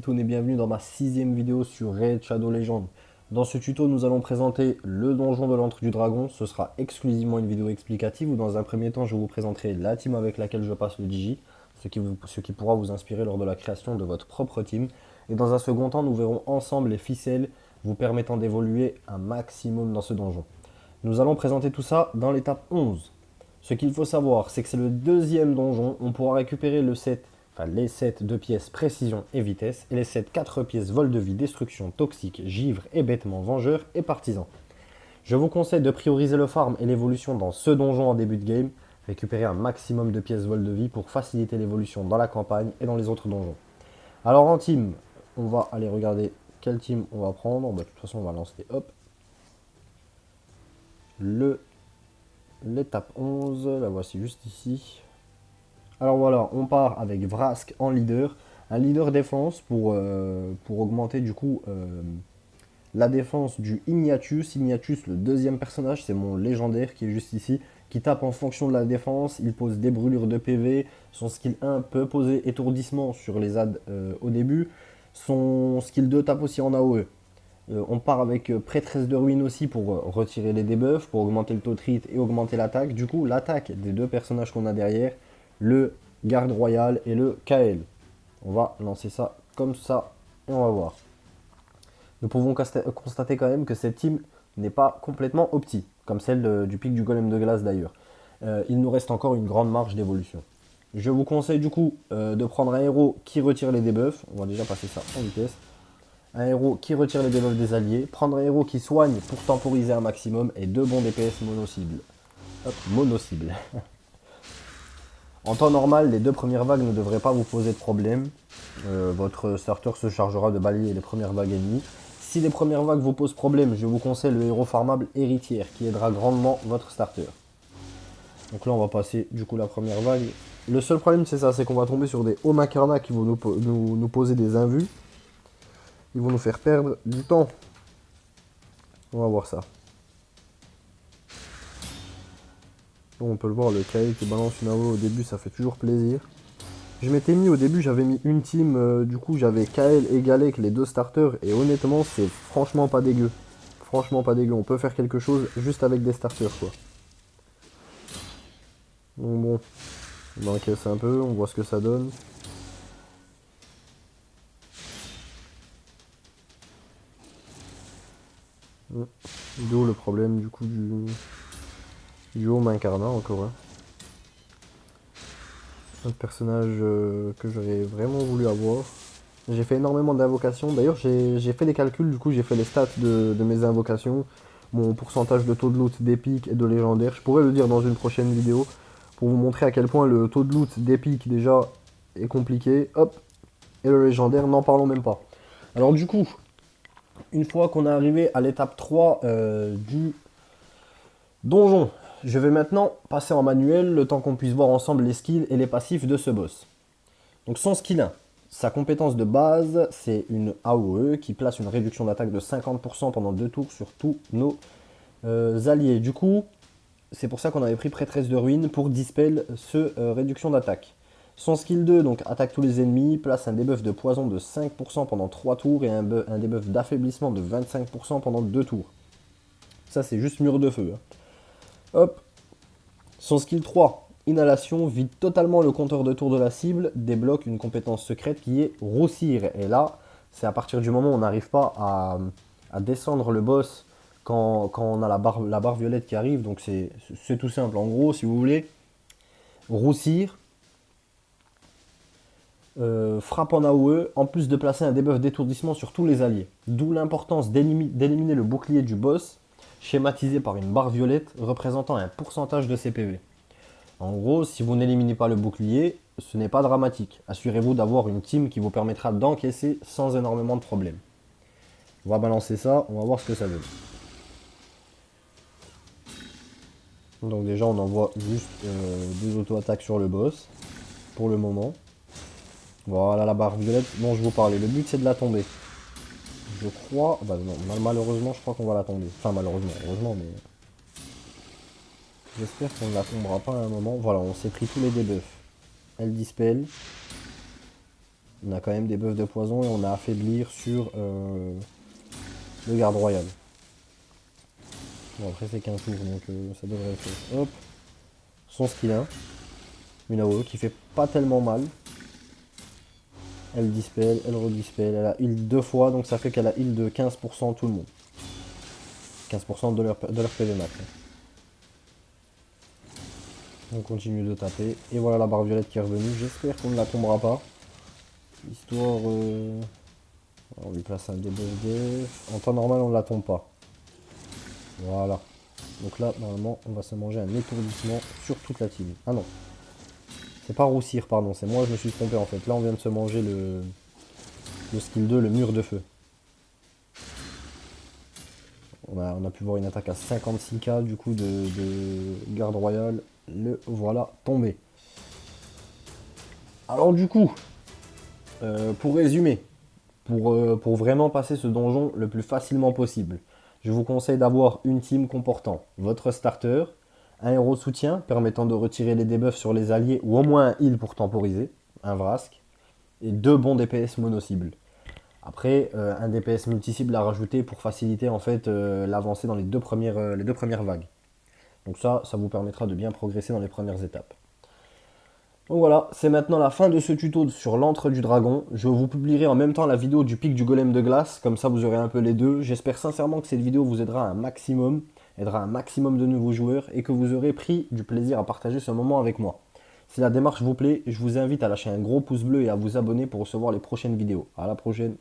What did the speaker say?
Toon et bienvenue dans ma 6e vidéo sur Raid Shadow Legends. Dans ce tuto, nous allons présenter le donjon de l'antre du dragon. Ce sera exclusivement une vidéo explicative où dans un premier temps, je vous présenterai la team avec laquelle je passe le Digi, ce qui pourra vous inspirer lors de la création de votre propre team. Et dans un second temps, nous verrons ensemble les ficelles vous permettant d'évoluer un maximum dans ce donjon. Nous allons présenter tout ça dans l'étape 11. Ce qu'il faut savoir, c'est que c'est le deuxième donjon. On pourra récupérer les sets de pièces précision et vitesse, et les sets 4 pièces vol de vie, destruction, toxique, givre, hébétement, vengeur et partisan. Je vous conseille de prioriser le farm et l'évolution dans ce donjon en début de game, récupérer un maximum de pièces vol de vie pour faciliter l'évolution dans la campagne et dans les autres donjons. Alors en team, on va aller regarder quelle team on va prendre. De toute façon, on va lancer l'étape 11, la voici juste ici. Alors voilà, on part avec Vrask en leader, un leader défense pour augmenter du coup la défense du Ignatius. Ignatius, le deuxième personnage, c'est mon légendaire qui est juste ici, qui tape en fonction de la défense, il pose des brûlures de PV, son skill 1 peut poser étourdissement sur les adds au début, son skill 2 tape aussi en AOE. On part avec Prêtresse de Ruine aussi pour retirer les debuffs, pour augmenter le taux de hit et augmenter l'attaque. Du coup, l'attaque des deux personnages qu'on a derrière, le Garde Royal et le KL. On va lancer ça comme ça et on va voir. Nous pouvons constater quand même que cette team n'est pas complètement opti, comme celle du pic du golem de glace d'ailleurs. Il nous reste encore une grande marge d'évolution. Je vous conseille du coup de prendre un héros qui retire les debuffs. On va déjà passer ça en vitesse. Un héros qui retire les debuffs des alliés, prendre un héros qui soigne pour temporiser un maximum et deux bons DPS mono-cible. Hop, mono-cible. En temps normal, les deux premières vagues ne devraient pas vous poser de problème. Votre starter se chargera de balayer les premières vagues ennemies. Si les premières vagues vous posent problème, je vous conseille le héros farmable héritière qui aidera grandement votre starter. Donc là, on va passer du coup la première vague. Le seul problème, c'est ça, c'est qu'on va tomber sur des Omakarna qui vont nous poser des invus. Ils vont nous faire perdre du temps. On va voir ça. Bon, on peut le voir, le Kael qui balance une AOE au début, ça fait toujours plaisir. Je m'étais mis au début, j'avais mis une team, du coup j'avais Kael et Galek, les deux starters, et honnêtement c'est franchement pas dégueu. Franchement pas dégueu, on peut faire quelque chose juste avec des starters quoi. Donc bon, on encaisse un peu, on voit ce que ça donne. D'où le problème du coup du home incarnat encore. Un personnage que j'aurais vraiment voulu avoir. J'ai fait énormément d'invocations. D'ailleurs, j'ai fait des calculs, du coup, j'ai fait les stats de mes invocations. Mon pourcentage de taux de loot d'épique et de légendaire. Je pourrais le dire dans une prochaine vidéo pour vous montrer à quel point le taux de loot d'épique déjà est compliqué. Hop, et le légendaire, n'en parlons même pas. Alors du coup, une fois qu'on est arrivé à l'étape 3 du donjon, je vais maintenant passer en manuel le temps qu'on puisse voir ensemble les skills et les passifs de ce boss. Donc son skill 1, sa compétence de base, c'est une AOE qui place une réduction d'attaque de 50% pendant 2 tours sur tous nos alliés. Du coup, c'est pour ça qu'on avait pris Prêtresse de Ruine pour dispel ce réduction d'attaque. Son skill 2, donc attaque tous les ennemis, place un debuff de poison de 5% pendant 3 tours et un debuff d'affaiblissement de 25% pendant 2 tours. Ça c'est juste mur de feu. Hop. Son skill 3, inhalation, vide totalement le compteur de tour de la cible, débloque une compétence secrète qui est roussir. Et là, c'est à partir du moment où on n'arrive pas à descendre le boss quand on a la barre violette qui arrive. Donc c'est tout simple. En gros, si vous voulez, roussir, frappe en AOE, en plus de placer un debuff d'étourdissement sur tous les alliés. D'où l'importance d'éliminer le bouclier du boss, schématisé par une barre violette représentant un pourcentage de ses PV. En gros, si vous n'éliminez pas le bouclier, ce n'est pas dramatique. Assurez-vous d'avoir une team qui vous permettra d'encaisser sans énormément de problèmes. On va balancer ça, on va voir ce que ça donne. Donc déjà, on envoie juste des auto-attaques sur le boss, pour le moment. Voilà la barre violette dont je vous parlais. Le but, c'est de la tomber. Je crois... Bah non, malheureusement, je crois qu'on va la tomber. Enfin, malheureusement, heureusement, mais... J'espère qu'on ne la tombera pas à un moment. Voilà, on s'est pris tous les debuffs. Elle dispel. On a quand même des buffs de poison et on a affaiblir sur le garde royal. Bon, après c'est qu'un tour, donc ça devrait le faire. Hop, son skill 1. Une AOE qui fait pas tellement mal. Elle dispel, elle redispel, elle a heal 2 fois, donc ça fait qu'elle a heal de 15% tout le monde. 15% de leur PV max. On continue de taper. Et voilà la barre violette qui est revenue. J'espère qu'on ne la tombera pas. Histoire... on lui place un debuff def. En temps normal, on ne la tombe pas. Voilà. Donc là, normalement, on va se manger un étourdissement sur toute la team. Ah non. C'est pas roussir, pardon. C'est moi, je me suis trompé en fait. Là, on vient de se manger le skill 2, le mur de feu. On a pu voir une attaque à 56k du coup de garde royal. Le voilà tombé. Alors du coup, pour résumer, pour vraiment passer ce donjon le plus facilement possible, je vous conseille d'avoir une team comportant votre starter, un héros soutien permettant de retirer les debuffs sur les alliés ou au moins un heal pour temporiser, un Vrask, et 2 bons DPS mono-cibles. Après, un DPS multi-cible à rajouter pour faciliter en fait l'avancée dans les deux premières vagues. Donc ça vous permettra de bien progresser dans les premières étapes. Donc voilà, c'est maintenant la fin de ce tuto sur l'antre du dragon. Je vous publierai en même temps la vidéo du pic du golem de glace, comme ça vous aurez un peu les deux. J'espère sincèrement que cette vidéo vous aidera un maximum, aidera un maximum de nouveaux joueurs et que vous aurez pris du plaisir à partager ce moment avec moi. Si la démarche vous plaît, je vous invite à lâcher un gros pouce bleu et à vous abonner pour recevoir les prochaines vidéos. À la prochaine.